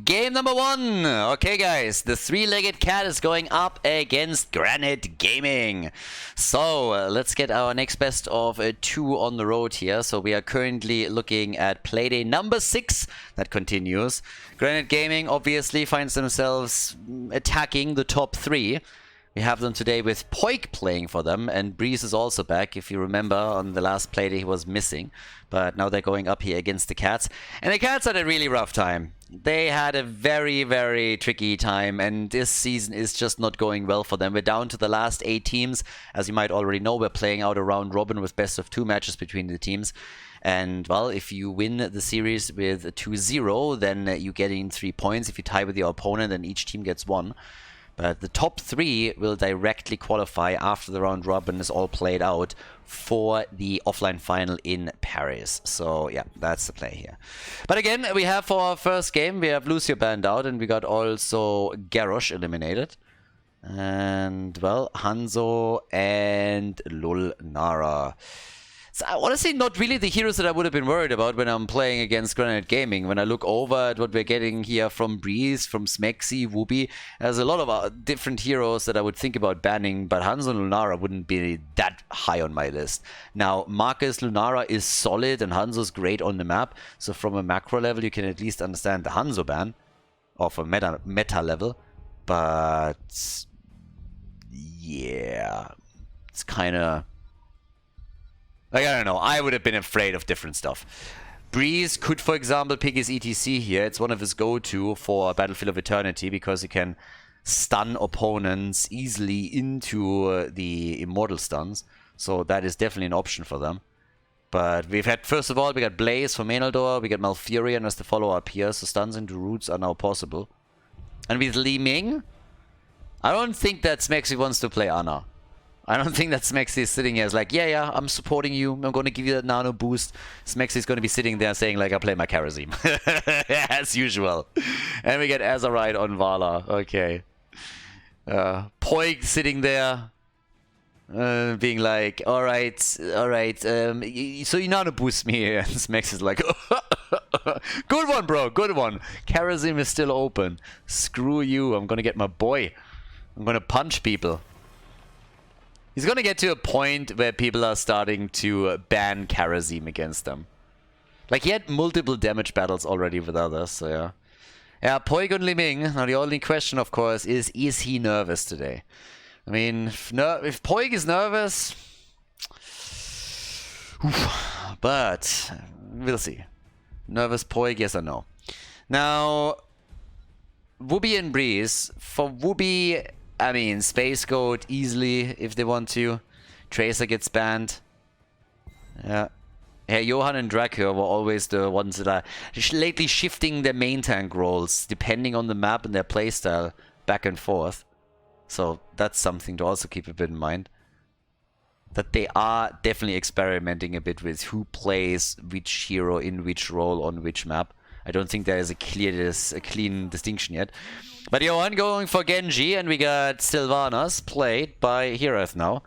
Game number 1. Okay, guys, the three-legged cat is going up against Granit Gaming. So let's get our next best of 2 on the road here. So we are currently looking at playday number 6 that continues. Granit Gaming obviously finds themselves attacking the top 3. We have them today with Poik playing for them, and Breeze is also back. If you remember, on the last playday he was missing. But now they're going up here against the Cats. And the Cats had a really rough time. They had a very, very tricky time, and this season is just not going well for them. We're down to the last 8 teams. As you might already know, we're playing out a round robin with best of 2 matches between the teams. And, well, if you win the series with a 2-0, then you get in 3 points. If you tie with your opponent, then each team gets 1. But the top 3 will directly qualify after the round robin is all played out for the offline final in Paris. So yeah, that's the play here. But again, we have for our first game, we have Lucio banned out, and we got also Garrosh eliminated. And, well, Hanzo and Lulnara. So honestly, not really the heroes that I would have been worried about when I'm playing against Granit Gaming. When I look over at what we're getting here from Breeze, from Smexy, Wooby, there's a lot of different heroes that I would think about banning, but Hanzo and Lunara wouldn't be that high on my list. Now, Marcus Lunara is solid and Hanzo's great on the map, so from a macro level you can at least understand the Hanzo ban, or from meta level, but yeah, it's kind of... like, I don't know, I would have been afraid of different stuff. Breeze could, for example, pick his ETC here. It's one of his go-to for Battlefield of Eternity because he can stun opponents easily into the immortal stuns. So that is definitely an option for them. But we've had, first of all, we got Blaze for Khaldor, we got Malfurion as the follow-up here, so stuns into roots are now possible. And with Li Ming, I don't think that Smexy wants to play Ana. I don't think that Smexy is sitting here as like, yeah, I'm supporting you. I'm going to give you that nano boost. Smexy is going to be sitting there saying like, I play my Karazim. As usual. And we get Azarite on Vala. Okay. Poik sitting there. Being like, alright. So you nano boost me. And Smexy is like, good one, bro. Good one. Karazim is still open. Screw you. I'm going to get my boy. I'm going to punch people. He's going to get to a point where people are starting to ban Karazim against them. Like, he had multiple damage battles already with others, so yeah. Yeah, Poik and Li Ming. Now, the only question, of course, is he nervous today? I mean, if Poik is nervous... but, we'll see. Nervous Poik, yes or no? Now, Wooby and Breeze. For Wooby... I mean, Space Goat easily if they want to. Tracer gets banned. Yeah. Yeah, Johan and Dracula were always the ones that are lately shifting their main tank roles depending on the map and their playstyle back and forth. So that's something to also keep a bit in mind. That they are definitely experimenting a bit with who plays which hero in which role on which map. I don't think there is a clean distinction yet. But Johan going for Genji, and we got Sylvanas played by Herath now.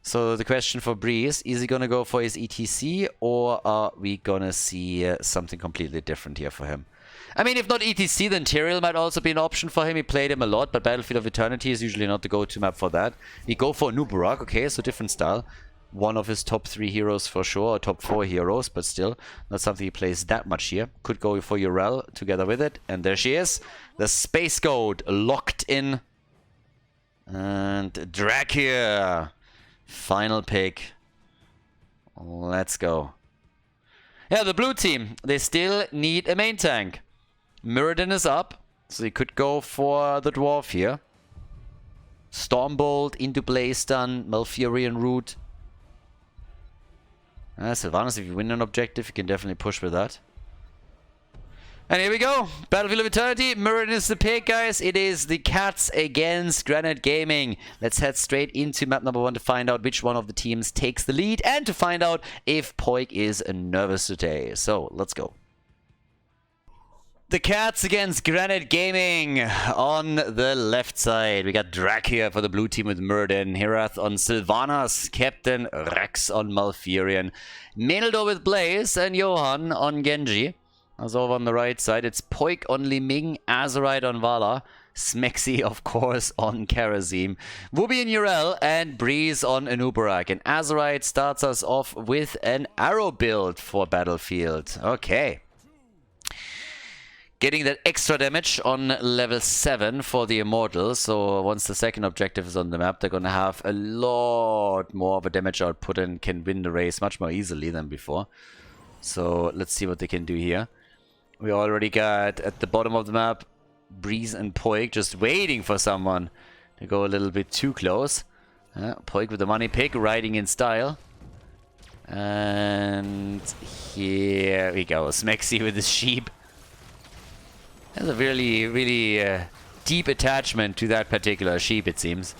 So the question for Breeze, is he going to go for his ETC, or are we going to see something completely different here for him? I mean, if not ETC, then Tyrael might also be an option for him. He played him a lot, but Battlefield of Eternity is usually not the go-to map for that. We go for Nubarak, okay, so different style. One of his top 3 heroes for sure, or top 4 heroes, but still not something he plays that much here. Could go for Urel together with it, and there she is. The Space Goat locked in. And Dracula. Final pick. Let's go. Yeah, the blue team, they still need a main tank. Muradin is up, so he could go for the Dwarf here. Stormbolt into Blaze Stun, Malfurion Root. Sylvanas, if you win an objective, you can definitely push with that. And here we go. Battlefield of Eternity. Muradin is the pick, guys. It is the Cats against Granit Gaming. Let's head straight into map number 1 to find out which one of the teams takes the lead and to find out if Poik is nervous today. So, let's go. The Cats against Granit Gaming on the left side. We got Drak here for the blue team with Muradin. Herath on Sylvanas. Captain Rex on Malfurion. Khaldor with Blaze and Johan on Genji. As over on the right side, it's Poik on Li Ming, Azerite on Vala, Smexy, of course, on Karazim, Wooby and Urel, and Breeze on Anubarak. And Azerite starts us off with an arrow build for Battlefield. Okay. Getting that extra damage on level 7 for the Immortals. So once the second objective is on the map, they're going to have a lot more of a damage output and can win the race much more easily than before. So let's see what they can do here. We already got at the bottom of the map Breeze and Poik just waiting for someone to go a little bit too close. Poik with the money pick, riding in style. And here we go. Smexy with his sheep. There's a really deep attachment to that particular sheep, it seems.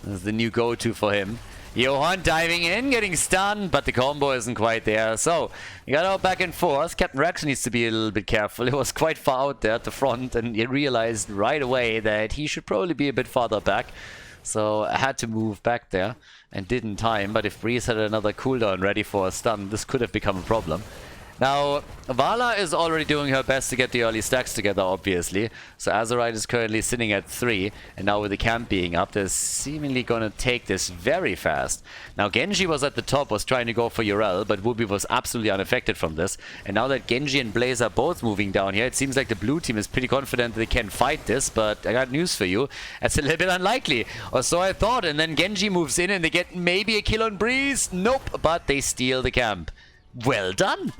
This is the new go-to for him. Johan diving in, getting stunned, but the combo isn't quite there. So, we got out back and forth. Captain Rex needs to be a little bit careful. He was quite far out there at the front, and he realized right away that he should probably be a bit farther back. So, I had to move back there, and didn't time. But if Breeze had another cooldown ready for a stun, this could have become a problem. Now, Vala is already doing her best to get the early stacks together, obviously. So Azerite is currently sitting at 3, and now with the camp being up, they're seemingly going to take this very fast. Now, Genji was at the top, was trying to go for Urel, but Wooby was absolutely unaffected from this. And now that Genji and Blaze are both moving down here, it seems like the blue team is pretty confident they can fight this, but I got news for you. That's a little bit unlikely, or so I thought. And then Genji moves in, and they get maybe a kill on Breeze. Nope, but they steal the camp. Well done!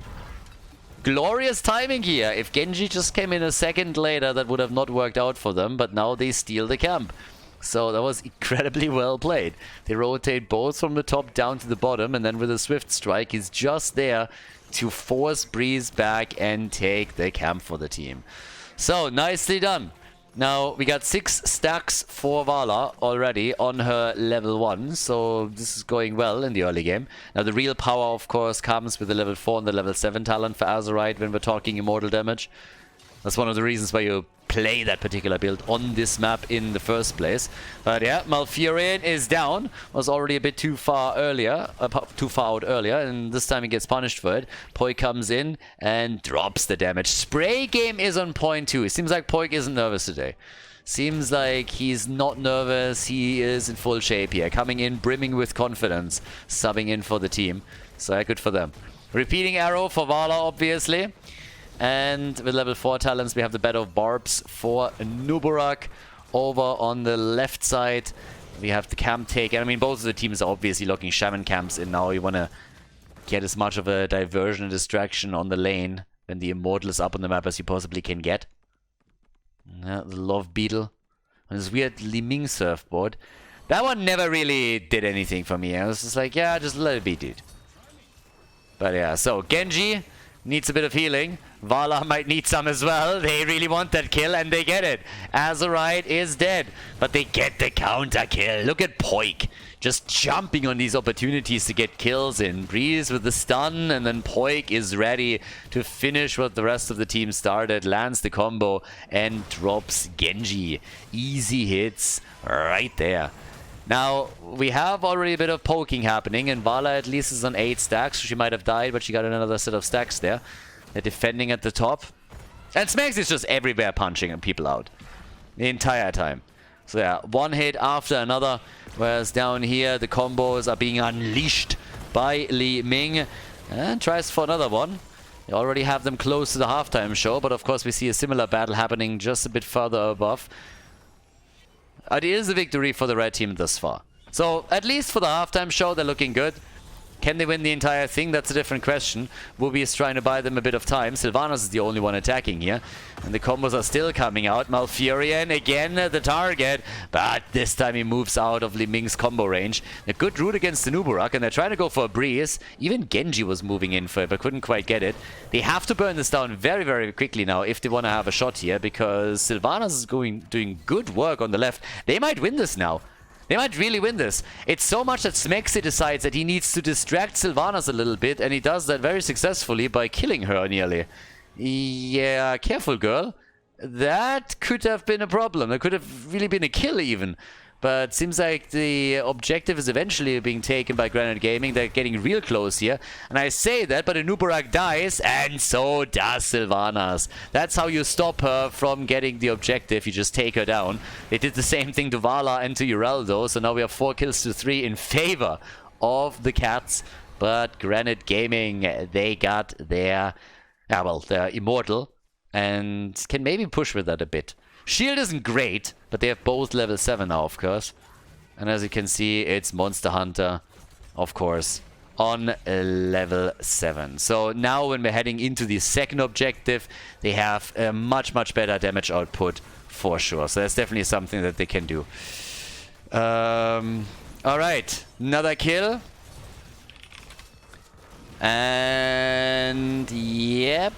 Glorious timing here. If Genji just came in a second later, that would have not worked out for them, but now they steal the camp. So that was incredibly well played. They rotate both from the top down to the bottom, and then with a swift strike, he's just there to force Breeze back and take the camp for the team. So, nicely done. Now, we got 6 stacks for Vala already on her level 1, so this is going well in the early game. Now, the real power, of course, comes with the level 4 and the level 7 talent for Azerite when we're talking immortal damage. That's one of the reasons why you play that particular build on this map in the first place. But yeah, Malfurion is down. Was already a bit too far earlier, too far out earlier, and this time he gets punished for it. Poik comes in and drops the damage. Spray game is on point too. It seems like Poik isn't nervous today. Seems like he's not nervous. He is in full shape here, coming in brimming with confidence, subbing in for the team. So yeah, good for them. Repeating arrow for Vala, obviously. And with level 4 talents, we have the bed of barbs for Nubarak. Over on the left side, we have the camp taken. I mean, both of the teams are obviously locking shaman camps in now. You want to get as much of a diversion and distraction on the lane when the immortal is up on the map as you possibly can get. The Love Beetle. And this weird Li Ming surfboard. That one never really did anything for me. I was just like, yeah, just let it be, dude. But yeah, so Genji needs a bit of healing. Vala might need some as well. They really want that kill, and they get it. Azerite is dead, but they get the counter kill. Look at Poik just jumping on these opportunities to get kills in. Breeze with the stun, and then Poik is ready to finish what the rest of the team started. Lands the combo and drops Genji. Easy hits right there. Now, we have already a bit of poking happening, and Vala at least is on 8 stacks. She might have died, but she got another set of stacks there. They're defending at the top. And Smex is just everywhere punching people out. The entire time. So yeah, one hit after another. Whereas down here, the combos are being unleashed by Li Ming. And tries for another one. They already have them close to the halftime show, but of course we see a similar battle happening just a bit further above. It is a victory for the red team thus far. So, at least for the halftime show, they're looking good. Can they win the entire thing? That's a different question. Wooby is trying to buy them a bit of time. Sylvanas is the only one attacking here. And the combos are still coming out. Malfurion again the target. But this time he moves out of Li Ming's combo range. A good route against the Nubarak, and they're trying to go for a Breeze. Even Genji was moving in for it, but couldn't quite get it. They have to burn this down very, very quickly now if they want to have a shot here, because Sylvanas is doing good work on the left. They might win this now. They might really win this. It's so much that Smexy decides that he needs to distract Sylvanas a little bit, and he does that very successfully by killing her nearly. Yeah, careful, girl. That could have been a problem. That could have really been a kill even. But seems like the objective is eventually being taken by Granit Gaming. They're getting real close here. And I say that, but Anubarak dies, and so does Sylvanas. That's how you stop her from getting the objective. You just take her down. They did the same thing to Vala and to Uraldo. So now we have 4 kills to 3 in favor of the Cats. But Granit Gaming, they got their... well, they're immortal. And can maybe push with that a bit. Shield isn't great, but they have both level 7 now, of course. And as you can see, it's Monster Hunter, of course, on level 7. So now when we're heading into the second objective, they have a much, much better damage output for sure. So that's definitely something that they can do. Alright, another kill. And yep,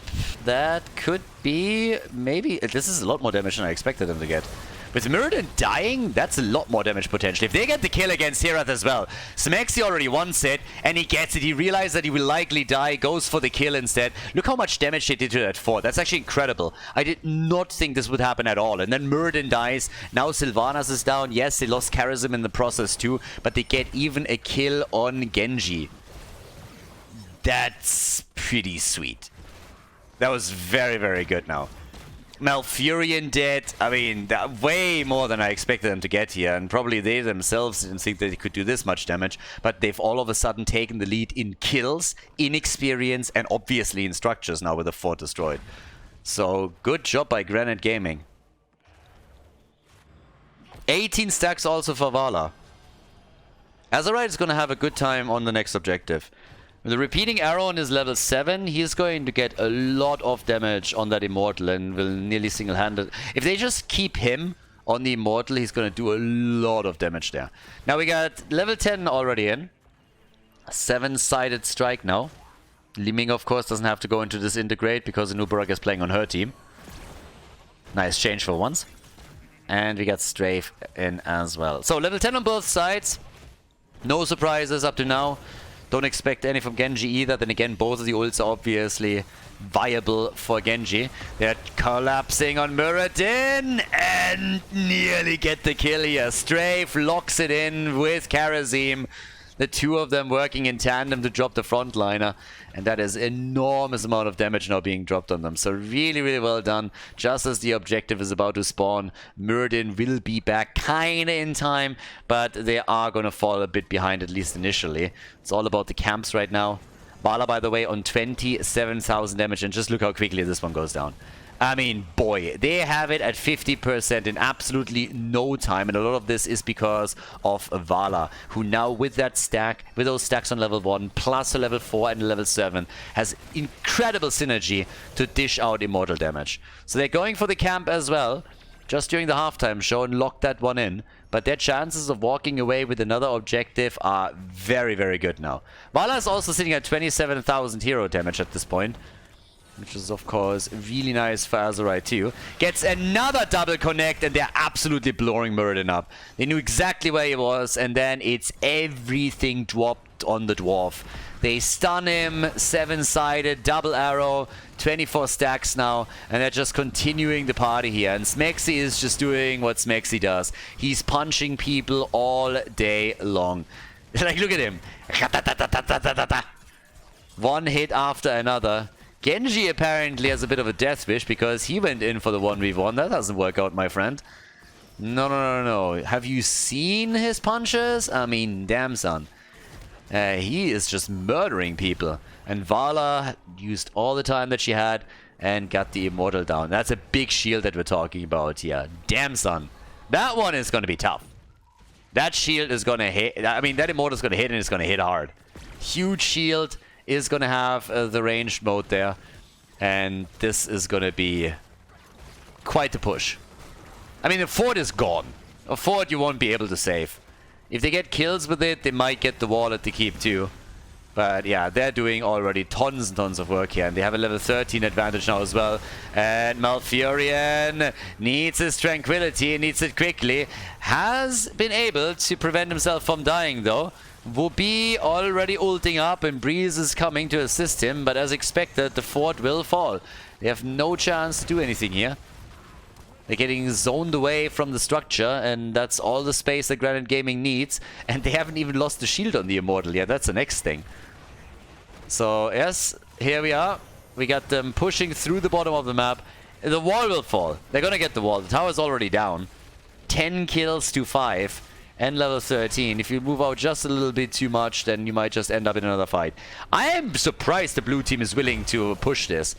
that could be maybe... This is a lot more damage than I expected them to get. With Mirrodin dying, that's a lot more damage potentially. If they get the kill against Herath as well, Smexy already wants it, and he gets it. He realized that he will likely die, goes for the kill instead. Look how much damage they did to that fort. That's actually incredible. I did not think this would happen at all. And then Mirrodin dies. Now Sylvanas is down. Yes, they lost Charism in the process too, but they get even a kill on Genji. That's pretty sweet. That was very, very good now. Malfurion dead. I mean, way more than I expected them to get here. And probably they themselves didn't think that they could do this much damage. But they've all of a sudden taken the lead in kills, in experience, and obviously in structures now with the fort destroyed. So, good job by Granit Gaming. 18 stacks also for Vala. Azerite is going to have a good time on the next objective. With the repeating arrow on his level 7, he's going to get a lot of damage on that Immortal and will nearly single-handed. If they just keep him on the Immortal, he's going to do a lot of damage there. Now we got level 10 already in. A 7-sided strike now. Liming, of course, doesn't have to go into this integrate because Anubarak is playing on her team. Nice change for once. And we got Strafe in as well. So level 10 on both sides. No surprises up to now. Don't expect any from Genji either. Then again, both of the ults are obviously viable for Genji. They're collapsing on Muradin and nearly get the kill here. Strafe locks it in with Karazim. The two of them working in tandem to drop the frontliner. And that is enormous amount of damage now being dropped on them. So really, really well done. Just as the objective is about to spawn, Muradin will be back kind of in time. But they are going to fall a bit behind, at least initially. It's all about the camps right now. Vala, by the way, on 27,000 damage. And just look how quickly this one goes down. I mean, boy, they have it at 50% in absolutely no time. And a lot of this is because of Vala, who now with that stack, with those stacks on level 1, plus a level 4 and a level 7, has incredible synergy to dish out immortal damage. So they're going for the camp as well, just during the halftime show, and lock that one in. But their chances of walking away with another objective are very, very good now. Vala is also sitting at 27,000 hero damage at this point. Which is, of course, really nice for Azerite too. Gets another double connect, and they're absolutely blowing Muradin up. They knew exactly where he was, and then it's everything dropped on the dwarf. They stun him, 7-sided, double arrow, 24 stacks now, and they're just continuing the party here. And Smexy is just doing what Smexy does. He's punching people all day long. Like, look at him. One hit after another. Genji apparently has a bit of a death wish because he went in for the 1v1. That doesn't work out, my friend. No. Have you seen his punches? I mean, damn, son. He is just murdering people. And Vala used all the time that she had and got the Immortal down. That's a big shield that we're talking about here. Damn, son. That one is going to be tough. That shield is going to hit. I mean, that Immortal is going to hit, and it's going to hit hard. Huge shield. Is going to have the ranged mode there, and this is going to be quite a push. I mean, the fort is gone. A fort you won't be able to save. If they get kills with it, they might get the wall at the keep too. But yeah, they're doing already tons and tons of work here, and they have a level 13 advantage now as well. And Malfurion needs his tranquility, needs it quickly. Has been able to prevent himself from dying though. Whoopi already ulting up, and Breeze is coming to assist him, but as expected, the fort will fall. They have no chance to do anything here. They're getting zoned away from the structure, and that's all the space that Granit Gaming needs. And they haven't even lost the shield on the Immortal yet. That's the next thing. So, yes, here we are. We got them pushing through the bottom of the map. The wall will fall. They're gonna get the wall. The tower's already down. 10 kills to 5. And level 13. If you move out just a little bit too much, then you might just end up in another fight. I am surprised the blue team is willing to push this.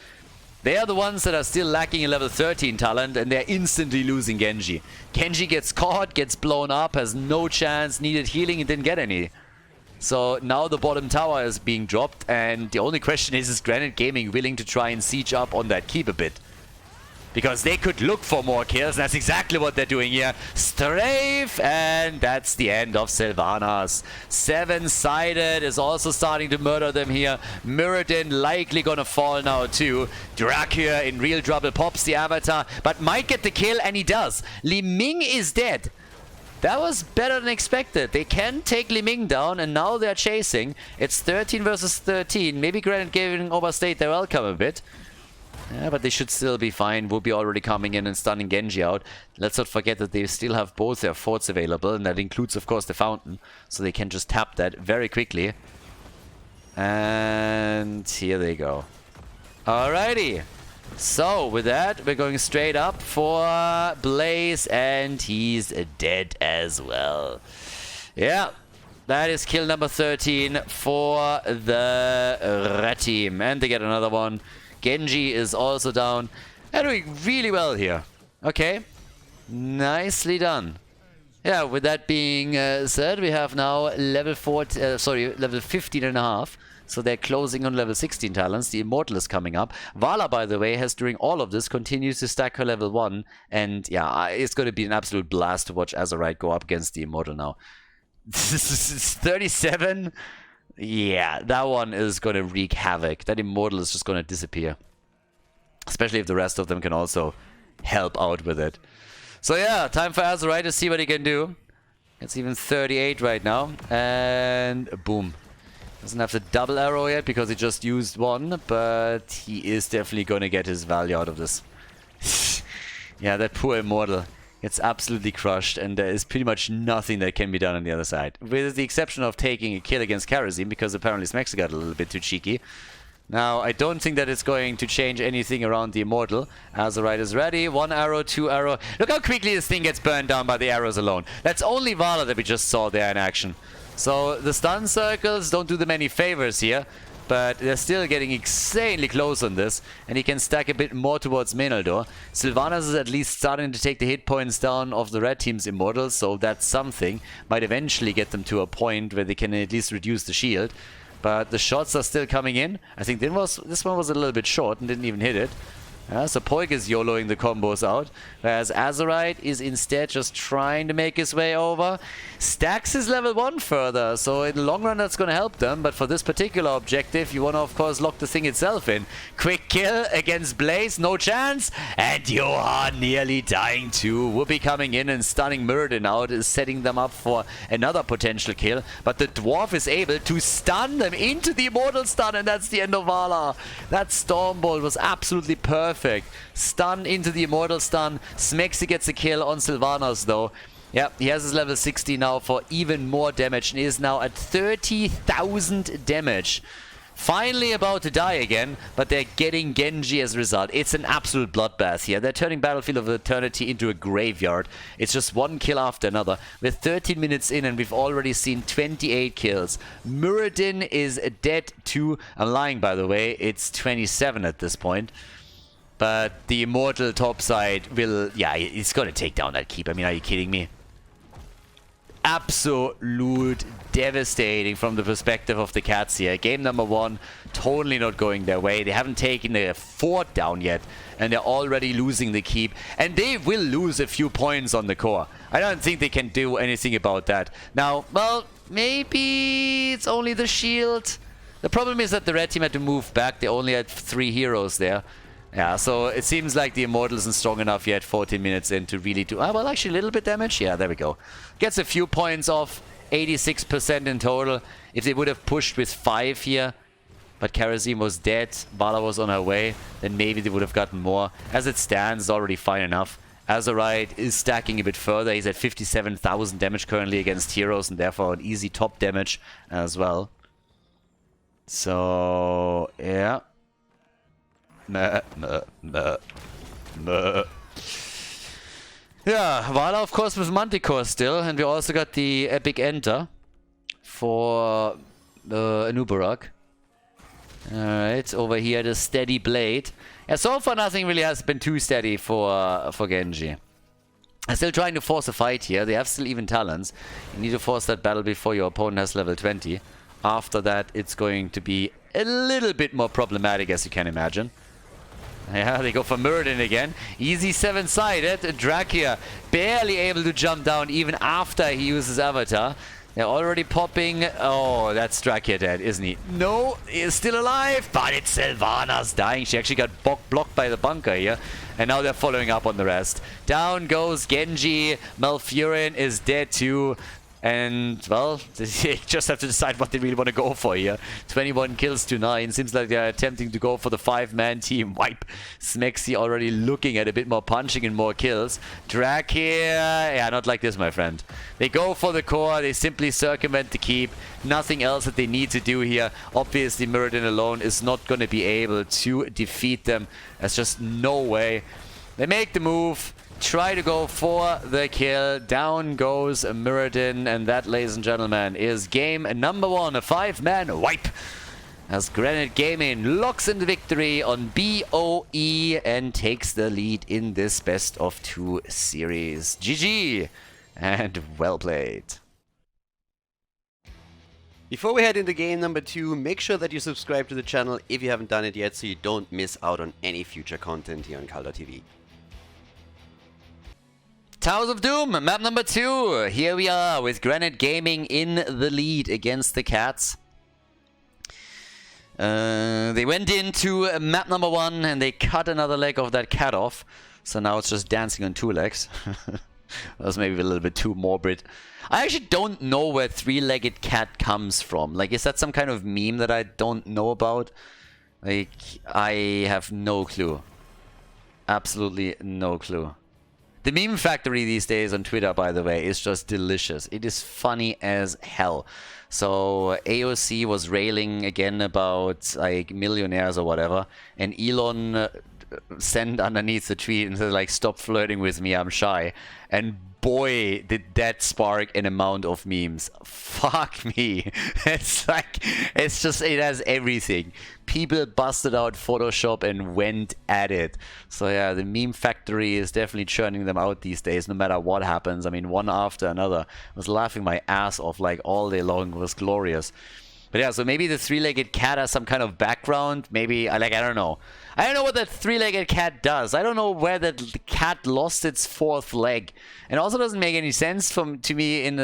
They are the ones that are still lacking in level 13 talent, and they're instantly losing Genji. Genji gets caught, gets blown up, has no chance, needed healing, and didn't get any. So now the bottom tower is being dropped, and the only question is Granit Gaming willing to try and siege up on that keep a bit? Because they could look for more kills, and that's exactly what they're doing here. Strafe, and that's the end of Sylvanas. 7-sided is also starting to murder them here. Muradin likely gonna fall now too. Drak here in real trouble, pops the avatar, but might get the kill, and he does. Li Ming is dead. That was better than expected. They can take Li Ming down, and now they're chasing. It's 13 versus 13. Maybe Granit Gaming overstayed their welcome a bit. Yeah, but they should still be fine. Will be already coming in and stunning Genji out. Let's not forget that they still have both their forts available, and that includes, of course, the fountain. So they can just tap that very quickly. And here they go. Alrighty. So, with that, we're going straight up for Blaze, and he's dead as well. Yeah, that is kill number 13 for the red team. And they get another one. Genji is also down. They're doing really well here. Okay. Nicely done. Yeah, with that being said, we have now level 15 and a half. So they're closing on level 16 talents. The Immortal is coming up. Vala, by the way, has during all of this continues to stack her level 1. And yeah, it's going to be an absolute blast to watch Azerite go up against the Immortal now. This is 37. Yeah, that one is going to wreak havoc. That Immortal is just going to disappear. Especially if the rest of them can also help out with it. So yeah, time for Azerite to see what he can do. It's even 38 right now. And boom. Doesn't have the double arrow yet because he just used one. But he is definitely going to get his value out of this. Yeah, that poor Immortal. It's absolutely crushed, and there is pretty much nothing that can be done on the other side. With the exception of taking a kill against Karazim, because apparently Smexa got a little bit too cheeky. Now, I don't think that it's going to change anything around the Immortal. Azerite is ready. 1 arrow, 2 arrow. Look how quickly this thing gets burned down by the arrows alone. That's only Vala that we just saw there in action. So, the stun circles don't do them any favors here. But they're still getting insanely close on this. And he can stack a bit more towards Menaldor. Sylvanas is at least starting to take the hit points down of the red team's Immortals. So that's something. Might eventually get them to a point where they can at least reduce the shield. But the shots are still coming in. I think this one was a little bit short and didn't even hit it. So Poik is YOLOing the combos out, whereas Azerite is instead just trying to make his way over. Stacks his level 1 further, so in the long run that's going to help them, but for this particular objective you want to of course lock the thing itself in. Quick kill against Blaze, no chance, and Johan nearly dying too. Whoopi coming in and stunning Muradin out is setting them up for another potential kill, but the Dwarf is able to stun them into the Immortal stun, and that's the end of Vala. That Stormbolt was absolutely perfect. Stun into the Immortal stun. Smexy gets a kill on Sylvanas though. Yeah, he has his level 60 now for even more damage and is now at 30,000 damage. Finally about to die again, but they're getting Genji as a result. It's an absolute bloodbath here. They're turning Battlefield of Eternity into a graveyard. It's just one kill after another. We're 13 minutes in and we've already seen 28 kills. Muradin is dead too. I'm lying, by the way. It's 27 at this point. But the Immortal topside will... Yeah, it's going to take down that keep. I mean, are you kidding me? Absolute devastating from the perspective of the Cats here. Game number 1, totally not going their way. They haven't taken the fort down yet, and they're already losing the keep. And they will lose a few points on the core. I don't think they can do anything about that. Now, well, maybe it's only the shield. The problem is that the red team had to move back. They only had 3 heroes there. Yeah, so it seems like the Immortal isn't strong enough yet, 14 minutes in, to really do... well, actually, a little bit damage. Yeah, there we go. Gets a few points off, 86% in total. If they would have pushed with 5 here, but Karazim was dead, Vala was on her way, then maybe they would have gotten more. As it stands, it's already fine enough. Azerite is stacking a bit further. He's at 57,000 damage currently against heroes, and therefore an easy top damage as well. So, yeah. Yeah, Vala, of course, with Manticore still, and we also got the Epic Enter for Anubarak. Alright, over here the Steady Blade. Yeah, so far nothing really has been too steady for Genji. I'm still trying to force a fight here. They have still even talents. You need to force that battle before your opponent has level 20. After that, it's going to be a little bit more problematic, as you can imagine. Yeah, they go for Muradin again. Easy 7-sided. Drakia barely able to jump down even after he uses Avatar. They're already popping. Oh, that's Drakia dead, isn't he? No, he is still alive, but it's Sylvana's dying. She actually got blocked by the bunker here. And now they're following up on the rest. Down goes Genji. Malfurion is dead too. And, well, they just have to decide what they really want to go for here. 21 kills to 9. Seems like they're attempting to go for the 5-man team wipe. Smexy already looking at a bit more punching and more kills. Drag here. Yeah, not like this, my friend. They go for the core. They simply circumvent the keep. Nothing else that they need to do here. Obviously, Muradin alone is not going to be able to defeat them. There's just no way. They make the move. Try to go for the kill. Down goes Muradin, and that, ladies and gentlemen, is game number 1, a 5-man wipe. As Granit Gaming locks in the victory on BOE and takes the lead in this best of 2 series. GG, and well played. Before we head into game number 2, make sure that you subscribe to the channel if you haven't done it yet, so you don't miss out on any future content here on Khaldor TV. Towers of Doom, map number 2. Here we are with Granit Gaming in the lead against the Cats. They went into map number 1 and they cut another leg of that cat off. So now it's just dancing on 2 legs. That was maybe a little bit too morbid. I actually don't know where 3-legged cat comes from. Like, is that some kind of meme that I don't know about? Like, I have no clue. Absolutely no clue. The meme factory these days on Twitter, by the way, is just delicious. It is funny as hell. So AOC was railing again about like millionaires or whatever, and Elon sent underneath the tweet and said like, "Stop flirting with me, I'm shy." And boy, did that spark an amount of memes. Fuck me. It's like, it's just, it has everything. People busted out Photoshop and went at it. So yeah, the meme factory is definitely churning them out these days, no matter what happens. I mean, one after another. I was laughing my ass off like all day long. It was glorious. But yeah, so maybe the 3-legged cat has some kind of background. Maybe, like, I don't know. I don't know what that 3-legged cat does. I don't know where that cat lost its 4th leg. And also doesn't make any sense to me in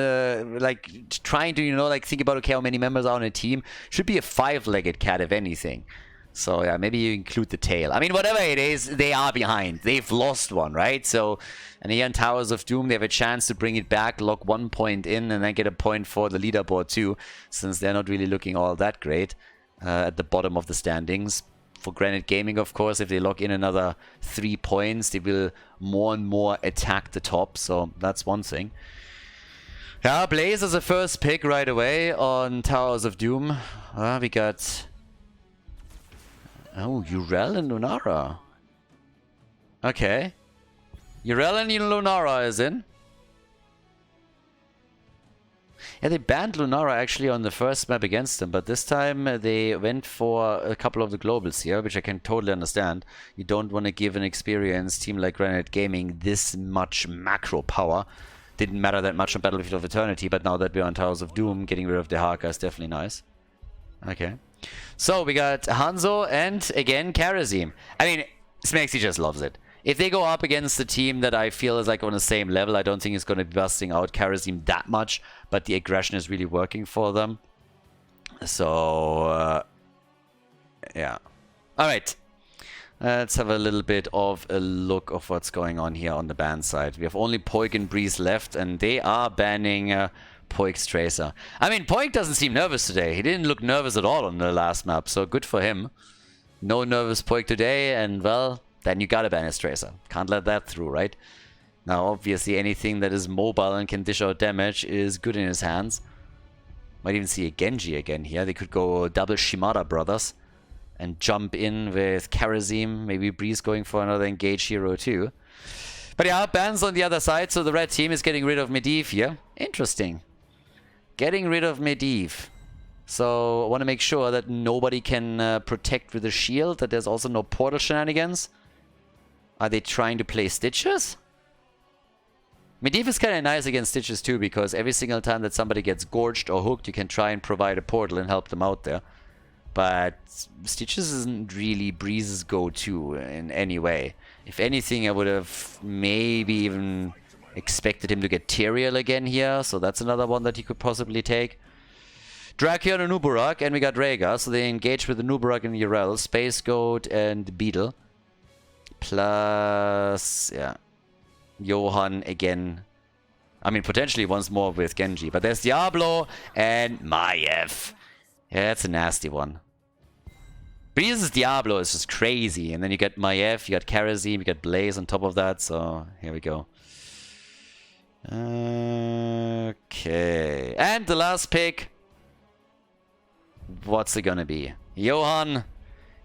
like trying to, you know, like think about, okay, how many members are on a team. Should be a 5-legged cat, if anything. So yeah, maybe you include the tail. I mean, whatever it is, they are behind. They've lost one, right? So, and here in Towers of Doom, they have a chance to bring it back, lock 1 point in, and then get a point for the leaderboard too, since they're not really looking all that great at the bottom of the standings. For Granit Gaming, of course, if they lock in another 3 points, they will more and more attack the top. So that's one thing. Yeah, Blaze is a first pick right away on Towers of Doom. We got... Oh, Urel and Lunara. Okay. Urel and Lunara is in. Yeah, they banned Lunara actually on the first map against them, but this time they went for a couple of the globals here, which I can totally understand. You don't want to give an experienced team like Granit Gaming this much macro power. Didn't matter that much on Battlefield of Eternity, but now that we're on Towers of Doom, getting rid of the Haka is definitely nice. Okay. So we got Hanzo and again Karazim. I mean, Smexy just loves it. If they go up against the team that I feel is like on the same level, I don't think it's going to be busting out Karazim that much, but the aggression is really working for them. So, yeah. Alright. Let's have a little bit of a look of what's going on here on the ban side. We have only Poik and Breeze left, and they are banning Poik's Tracer. I mean, Poik doesn't seem nervous today. He didn't look nervous at all on the last map, so good for him. No nervous Poik today, and well, then you gotta ban his Tracer. Can't let that through, right? Now, obviously, anything that is mobile and can dish out damage is good in his hands. Might even see a Genji again here. They could go double Shimada brothers and jump in with Karazim. Maybe Breeze going for another engage hero too. But yeah, bans on the other side, so the red team is getting rid of Medivh here. Interesting. Getting rid of Medivh. So I want to make sure that nobody can protect with a shield, that there's also no portal shenanigans. Are they trying to play Stitches? Medivh is kind of nice against Stitches too, because every single time that somebody gets gorged or hooked, you can try and provide a portal and help them out there. But Stitches isn't really Breeze's go-to in any way. If anything, I would have maybe even expected him to get Tyrael again here, so that's another one that he could possibly take. Dracula and Nuburak, and we got Rhaegar, so they engage with the Nuburak and Yrel, Space Goat and Beetle. Plus, yeah, Johann again. I mean, potentially once more with Genji, but there's Diablo and Maiev. Yeah, that's a nasty one. Breeze's Diablo is just crazy. And then you get Maiev, you got Karazim, you got Blaze on top of that. So, here we go. Okay. And the last pick. What's it gonna be? Johann.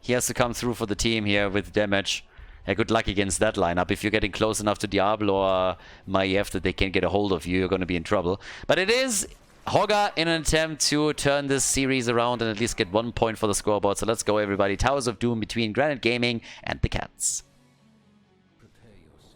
He has to come through for the team here with damage. Yeah, good luck against that lineup. If you're getting close enough to Diablo or Maiev that they can't get a hold of you, you're gonna be in trouble. But it is Hogga in an attempt to turn this series around and at least get 1 point for the scoreboard. So let's go, everybody. Towers of Doom between Granit Gaming and the Cats.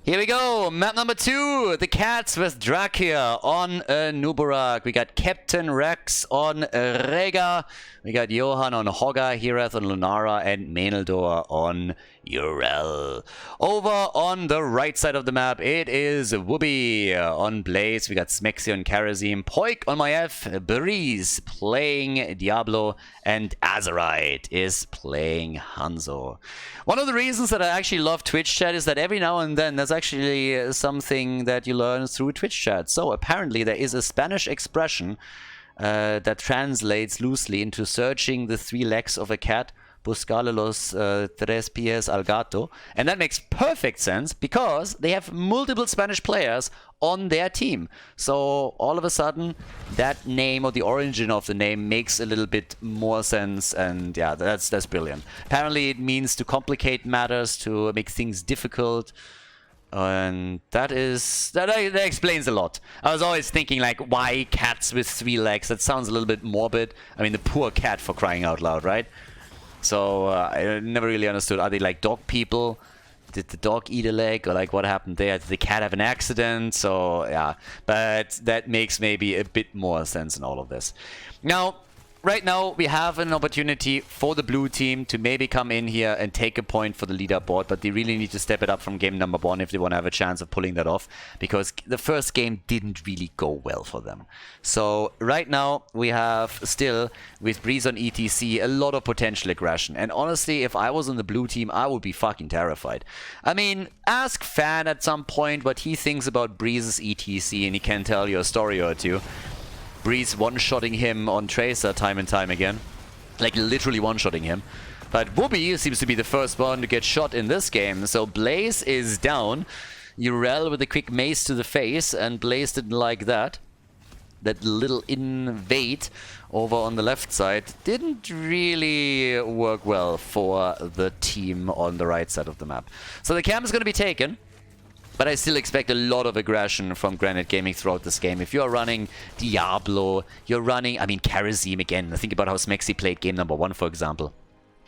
Here we go. Map number 2. The Cats with Dracula on Nuburak. We got Captain Rex on Rhaegar. We got Johann on Hogga, Hiraeth on Lunara, and Maneldor on Yrel. Over on the right side of the map, it is Whoopi on Blaze. We got Smexy on Karazim, Poik on Maiev, Breeze playing Diablo, and Azerite is playing Hanzo. One of the reasons that I actually love Twitch chat is that every now and then there's actually something that you learn through Twitch chat. So apparently there is a Spanish expression that translates loosely into searching the 3 legs of a cat, buscarle los 3 pies al gato. And that makes perfect sense because they have multiple Spanish players on their team. So all of a sudden, that name or the origin of the name makes a little bit more sense. And yeah, that's brilliant. Apparently it means to complicate matters, to make things difficult. And that explains a lot. I was always thinking, like, why cats with 3 legs? That sounds a little bit morbid. I mean, the poor cat, for crying out loud, right? So I never really understood. Are they like dog people? Did the dog eat a leg, or like what happened there? Did the cat have an accident? So yeah, but that makes maybe a bit more sense in all of this. Now, right now, we have an opportunity for the blue team to maybe come in here and take a point for the leaderboard, but they really need to step it up from game number 1 if they want to have a chance of pulling that off, because the first game didn't really go well for them. So right now, we have still, with Breeze on ETC, a lot of potential aggression. And honestly, if I was on the blue team, I would be fucking terrified. I mean, ask Fan at some point what he thinks about Breeze's ETC, and he can tell you a story or two. Breeze one-shotting him on Tracer time and time again. Like, literally one-shotting him. But Whoopi seems to be the first one to get shot in this game. So Blaze is down. Yrel with a quick mace to the face, and Blaze didn't like that. That little invade over on the left side didn't really work well for the team on the right side of the map. So the camp is going to be taken. But I still expect a lot of aggression from Granit Gaming throughout this game. If you're running Diablo, you're running, I mean, Karazim again. Think about how Smexy played game number 1, for example.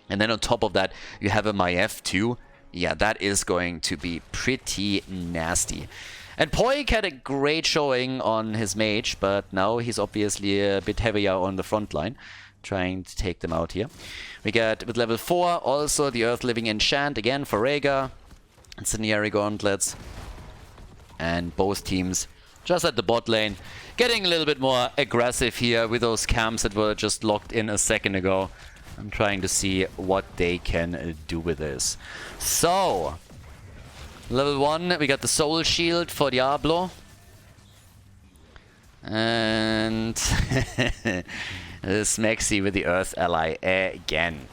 And then on top of that, you have a Maiev too. Yeah, that is going to be pretty nasty. And Poik had a great showing on his mage, but now he's obviously a bit heavier on the front line, trying to take them out here. We got, with level 4, also the Earth Living Enchant again for Rhaegar. Incendiary Gauntlets. And both teams just at the bot lane, getting a little bit more aggressive here with those camps that were just locked in a second ago. I'm trying to see what they can do with this. So, level 1, we got the Soul Shield for Diablo. And Smexy with the Earth Ally again.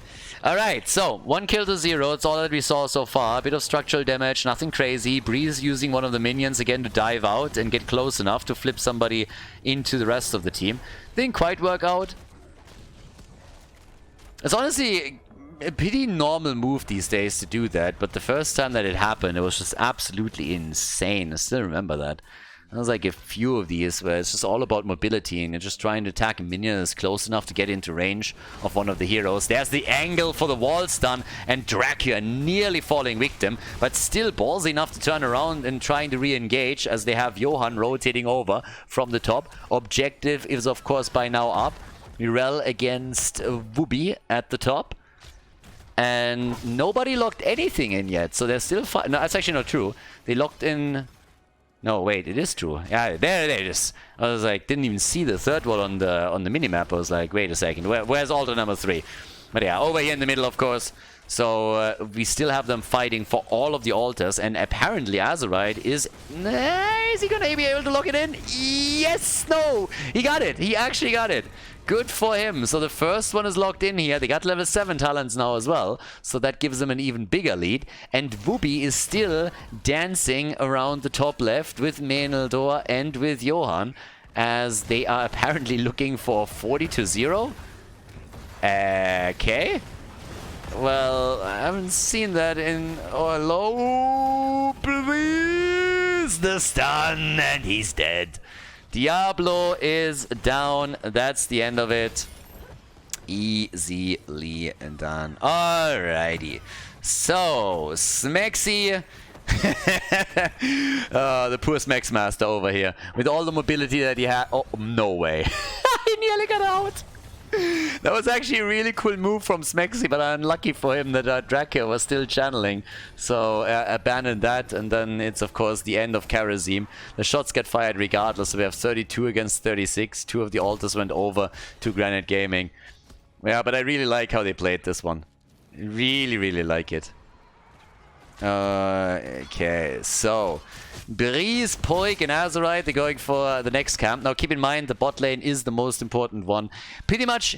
Alright, so 1 kill to 0. It's all that we saw so far. A bit of structural damage, nothing crazy. Breeze using one of the minions again to dive out and get close enough to flip somebody into the rest of the team. Didn't quite work out. It's honestly a pretty normal move these days to do that, but the first time that it happened, it was just absolutely insane. I still remember that. There was like a few of these where it's just all about mobility and you're just trying to attack a minion that's close enough to get into range of one of the heroes. There's the angle for the wall stun and Dracula nearly falling victim, but still ballsy enough to turn around and trying to re-engage as they have Johan rotating over from the top. Objective is of course by now up. Mirel against Wubi at the top. And nobody locked anything in yet, so they're still fine. No, that's actually not true. They locked in... No, wait, it is true. Yeah, there it is. I was like, didn't even see the third one on the minimap. I was like, wait a second, where's altar number 3? But yeah, over here in the middle, of course. So we still have them fighting for all of the altars, and apparently Azerite is he gonna be able to lock it in? Yes, no, he got it. He actually got it. Good for him. So the first one is locked in here. They got level 7 talents now as well. So that gives them an even bigger lead. And Wubi is still dancing around the top left with Meneldor and with Johan, as they are apparently looking for 40 to 0. Okay. Well, I haven't seen that in... Oh, hello, please. The stun, and he's dead. Diablo is down. That's the end of it. Easily done. Alrighty. So, Smexy. The poor Smex Master over here. With all the mobility that he had. Oh, no way. He nearly got out. That was actually a really cool move from Smexy, but unlucky for him that Dracula was still channeling. So abandoned that, and then it's of course the end of Karazim. The shots get fired regardless, so we have 32 against 36. 2 of the altars went over to Granit Gaming. Yeah, but I really like how they played this one. Really, really like it. Okay, so Breeze, Poik and Azerite, they're going for the next camp. Now keep in mind the bot lane is the most important one. Pretty much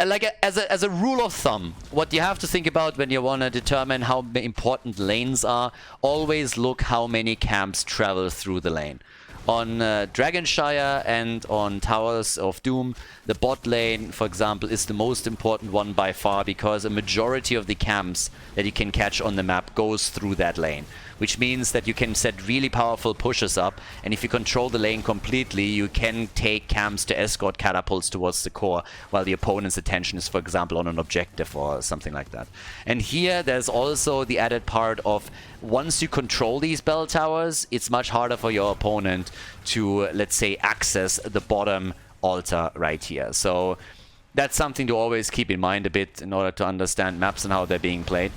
like as a rule of thumb, what you have to think about when you want to determine how important lanes are, always look how many camps travel through the lane. On Dragonshire and on Towers of Doom, the bot lane, for example, is the most important one by far, because a majority of the camps that you can catch on the map goes through that lane. Which means that you can set really powerful pushes up, and if you control the lane completely, you can take camps to escort catapults towards the core, while the opponent's attention is, for example, on an objective or something like that. And here, there's also the added part of, once you control these bell towers, it's much harder for your opponent to, let's say, access the bottom altar right here. So that's something to always keep in mind a bit in order to understand maps and how they're being played.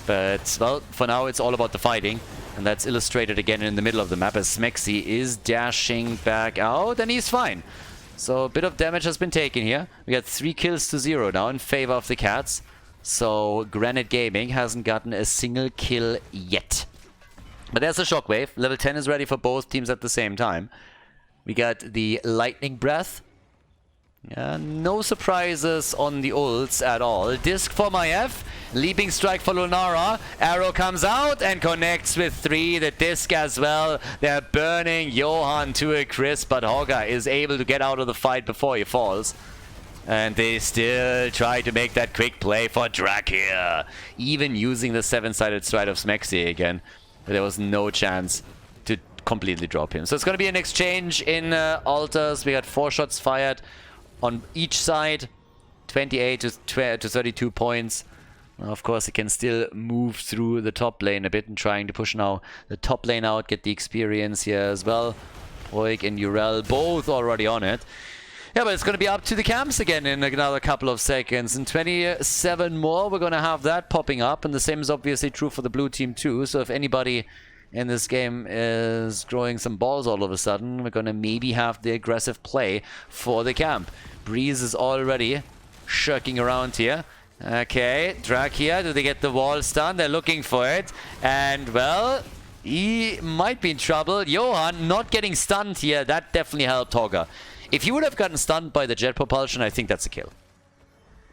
But, well, for now it's all about the fighting. And that's illustrated again in the middle of the map as Smexy is dashing back out, and he's fine. So a bit of damage has been taken here. We got 3 kills to 0 now in favor of the Cats. So Granit Gaming hasn't gotten a single kill yet. But there's a shockwave. Level 10 is ready for both teams at the same time. We got the Lightning Breath. No surprises on the ults at all. Disc for Maiev, leaping strike for Lunara, arrow comes out and connects with 3, the disc as well. They're burning Johan to a crisp, but Hogga is able to get out of the fight before he falls. And they still try to make that quick play for Drak here, even using the 7-sided stride of Smexy again. But there was no chance to completely drop him. So it's going to be an exchange in altars. We got 4 shots fired on each side, 28 to 32 points. Of course, it can still move through the top lane a bit and trying to push now the top lane out, get the experience here as well. Poik and Urel both already on it. Yeah, but it's going to be up to the camps again in another couple of seconds. And 27 more, we're going to have that popping up. And the same is obviously true for the blue team too. So if anybody in this game is growing some balls all of a sudden, we're going to maybe have the aggressive play for the camp. Breeze is already shirking around here. Okay, Drak here. Do they get the wall stun? They're looking for it. And, well, he might be in trouble. Johan not getting stunned here. That definitely helped Hogga. If he would have gotten stunned by the jet propulsion, I think that's a kill.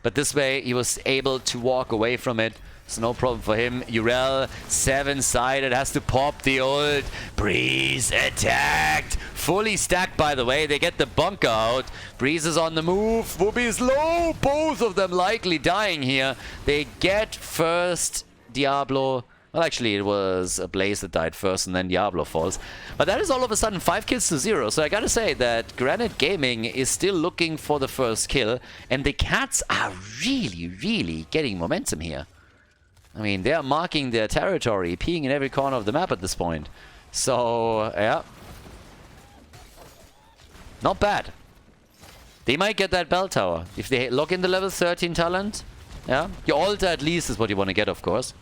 But this way, he was able to walk away from it. It's no problem for him. Urel, 7-sided, has to pop the ult. Breeze attacked. Fully stacked, by the way. They get the bunker out. Breeze is on the move. Whoopi is low. Both of them likely dying here. They get first Diablo. Well, actually, it was a Blaze that died first, and then Diablo falls. But that is all of a sudden 5 kills to 0. So I gotta say that Granit Gaming is still looking for the first kill. And the Cats are really, really getting momentum here. I mean, they are marking their territory, peeing in every corner of the map at this point. So, yeah. Not bad. They might get that bell tower. If they lock in the level 13 talent, yeah. Your altar at least is what you want to get, of course.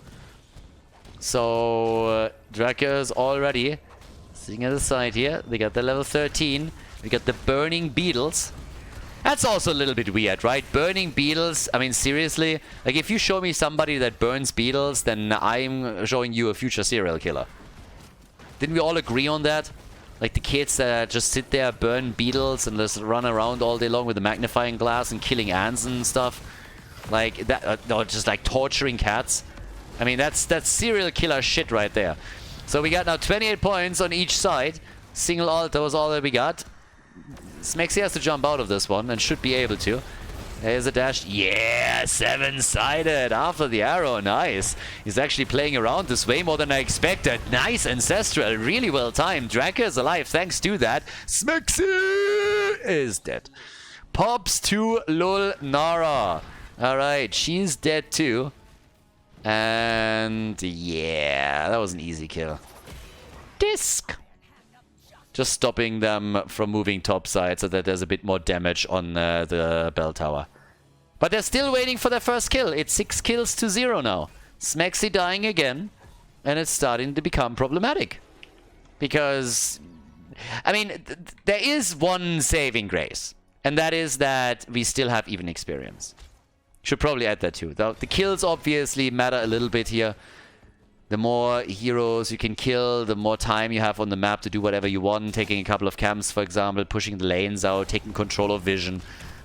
So, Drakkers already sitting at the side here. They got the level 13. We got the Burning Beetles. That's also a little bit weird, right? Burning beetles, I mean, seriously? Like, if you show me somebody that burns beetles, then I'm showing you a future serial killer. Didn't we all agree on that? Like, the kids that just sit there, burn beetles, and just run around all day long with a magnifying glass and killing ants and stuff. Like, that, no, just like torturing cats. I mean, that's serial killer shit right there. So we got now 28 points on each side. Single altar was all that we got. Smexy has to jump out of this one and should be able to. There's a dash. Yeah, 7-sided after the arrow. Nice. He's actually playing around this way more than I expected. Nice Ancestral. Really well timed. Draka is alive thanks to that. Smexy is dead. Pops to Lulnara. Alright, she's dead too. And yeah, that was an easy kill. Disc. Just stopping them from moving topside so that there's a bit more damage on the bell tower. But they're still waiting for their first kill. It's 6 kills to 0 now. Smexy dying again. And it's starting to become problematic. Because, I mean, there is one saving grace. And that is that we still have even experience. Should probably add that too. The kills obviously matter a little bit here. The more heroes you can kill, the more time you have on the map to do whatever you want. Taking a couple of camps, for example, pushing the lanes out, taking control of vision.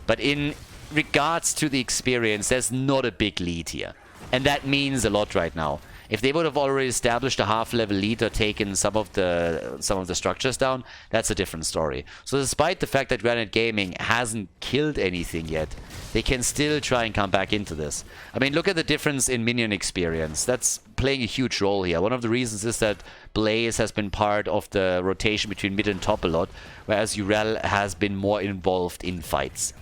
But in regards to the experience, there's not a big lead here. And that means a lot right now. If they would have already established a half-level lead or taken some of the structures down, that's a different story. So despite the fact that Granit Gaming hasn't killed anything yet, they can still try and come back into this. I mean, look at the difference in minion experience. That's playing a huge role here. One of the reasons is that Blaze has been part of the rotation between mid and top a lot, whereas Urel has been more involved in fights.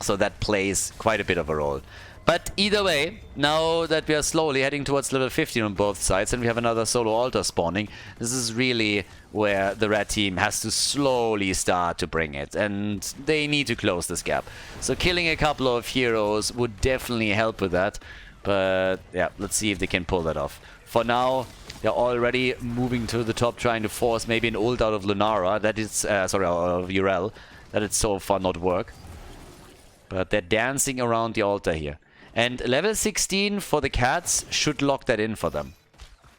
So that plays quite a bit of a role. But either way, now that we are slowly heading towards level 15 on both sides and we have another solo altar spawning, this is really where the red team has to slowly start to bring it. And they need to close this gap. So killing a couple of heroes would definitely help with that. But yeah, let's see if they can pull that off. For now, they're already moving to the top, trying to force maybe an ult out of Lunara. That is, sorry, out of Urel. That it's so far not work. But they're dancing around the altar here. And level 16 for the Cats should lock that in for them.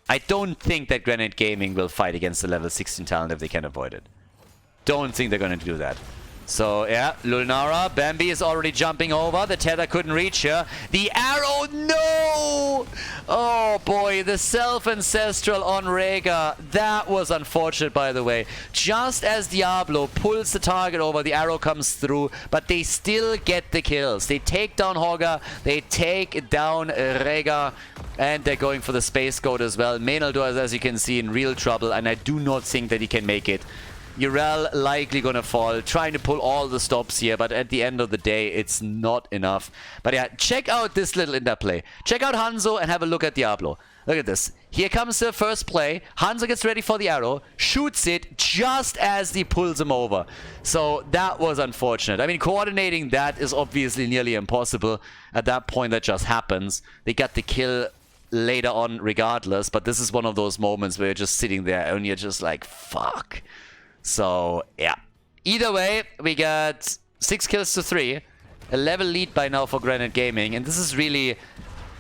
I don't think that Granit Gaming will fight against the level 16 talent if they can avoid it. Don't think they're going to do that. So, yeah, Lulnara, Bambi is already jumping over. The tether couldn't reach her. The arrow, no! Oh boy, the self-ancestral on Rhaegar. That was unfortunate, by the way. Just as Diablo pulls the target over, the arrow comes through, but they still get the kills. They take down Hogger, they take down Rhaegar, and they're going for the Space Goat as well. Menaldor is, as you can see, in real trouble, and I do not think that he can make it. Urel likely gonna fall, trying to pull all the stops here, but at the end of the day, it's not enough. But yeah, check out this little interplay. Check out Hanzo and have a look at Diablo. Look at this. Here comes the first play. Hanzo gets ready for the arrow, shoots it just as he pulls him over. So that was unfortunate. I mean, coordinating that is obviously nearly impossible. At that point, that just happens. They got the kill later on regardless, but this is one of those moments where you're just sitting there and you're just like, fuck. So, yeah. Either way, we got 6 kills to 3. A level lead by now for Granit Gaming. And this is really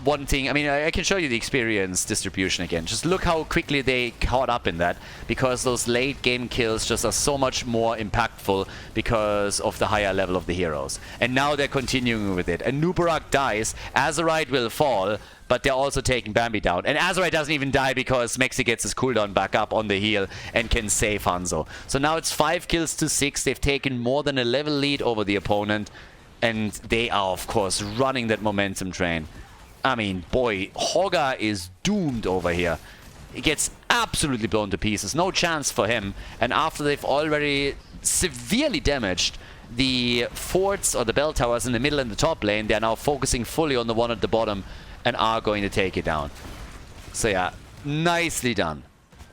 one thing, I mean, I can show you the experience distribution again. Just look how quickly they caught up in that, because those late game kills just are so much more impactful because of the higher level of the heroes. And now they're continuing with it. And Nubarak dies, Azerite will fall, but they're also taking Bambi down. And Azerite doesn't even die because Mexi gets his cooldown back up on the heal and can save Hanzo. So now it's 5 kills to 6. They've taken more than a level lead over the opponent. And they are, of course, running that momentum train. I mean, boy, Hogga is doomed over here. He gets absolutely blown to pieces. No chance for him. And after they've already severely damaged the forts or the bell towers in the middle and the top lane, they're now focusing fully on the one at the bottom and are going to take it down. So yeah, nicely done.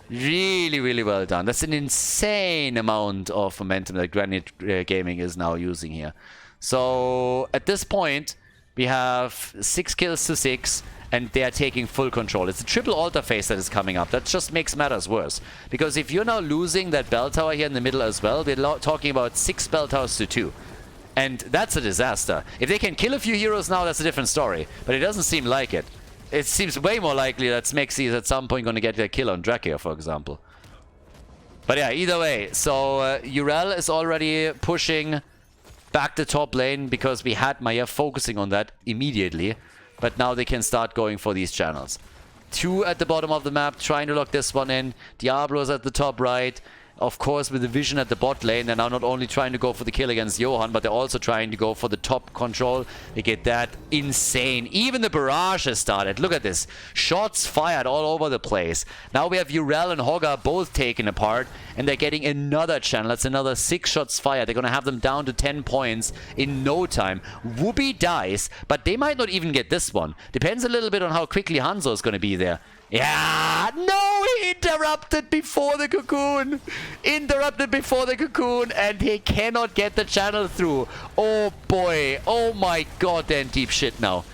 Really, really well done. That's an insane amount of momentum that Granit Gaming is now using here. So at this point, we have 6 kills to 6, and they are taking full control. It's a triple altar phase that is coming up. That just makes matters worse. Because if you're now losing that bell tower here in the middle as well, we're talking about 6 bell towers to 2. And that's a disaster. If they can kill a few heroes now, that's a different story. But it doesn't seem like it. It seems way more likely that Smexy is at some point going to get a kill on Drakir, for example. But yeah, either way. So Urel is already pushing back the top lane because we had Maya focusing on that immediately. But now they can start going for these channels. 2 at the bottom of the map, trying to lock this one in. Diablo's at the top right. Of course, with the vision at the bot lane, they're now not only trying to go for the kill against Johan, but they're also trying to go for the top control. They get that insane. Even the barrage has started. Look at this. Shots fired all over the place. Now we have Urel and Hogga both taken apart, and they're getting another channel. That's another 6 shots fired. They're going to have them down to 10 points in no time. Whoopi dies, but they might not even get this one. Depends a little bit on how quickly Hanzo is going to be there. Yeah, no, he interrupted before the cocoon. Interrupted before the cocoon, and he cannot get the channel through. Oh boy, oh my god, they're in deep shit now.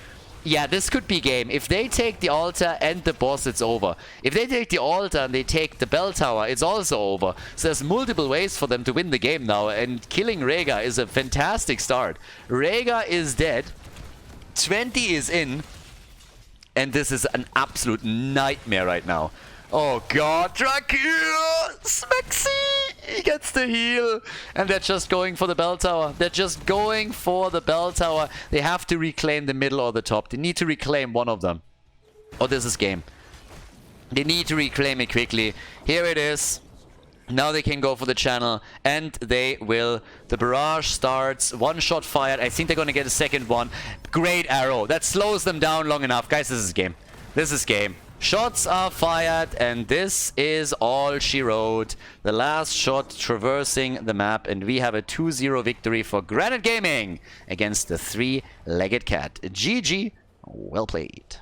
Yeah, this could be game. If they take the altar and the boss, it's over. If they take the altar and they take the bell tower, it's also over. So there's multiple ways for them to win the game now, and killing Rhaegar is a fantastic start. Rhaegar is dead. 20 is in. And this is an absolute nightmare right now. Oh god, Drakir! Smexy! He gets the heal. And they're just going for the bell tower. They're just going for the bell tower. They have to reclaim the middle or the top. They need to reclaim one of them. Oh, this is game. They need to reclaim it quickly. Here it is. Now they can go for the channel, and they will. The barrage starts, 1 shot fired. I think they're going to get a second one. Great arrow. That slows them down long enough. Guys, this is game. This is game. Shots are fired, and this is all she wrote. The last shot traversing the map, and we have a 2-0 victory for Granit Gaming against the 3-legged cat. GG. Well played.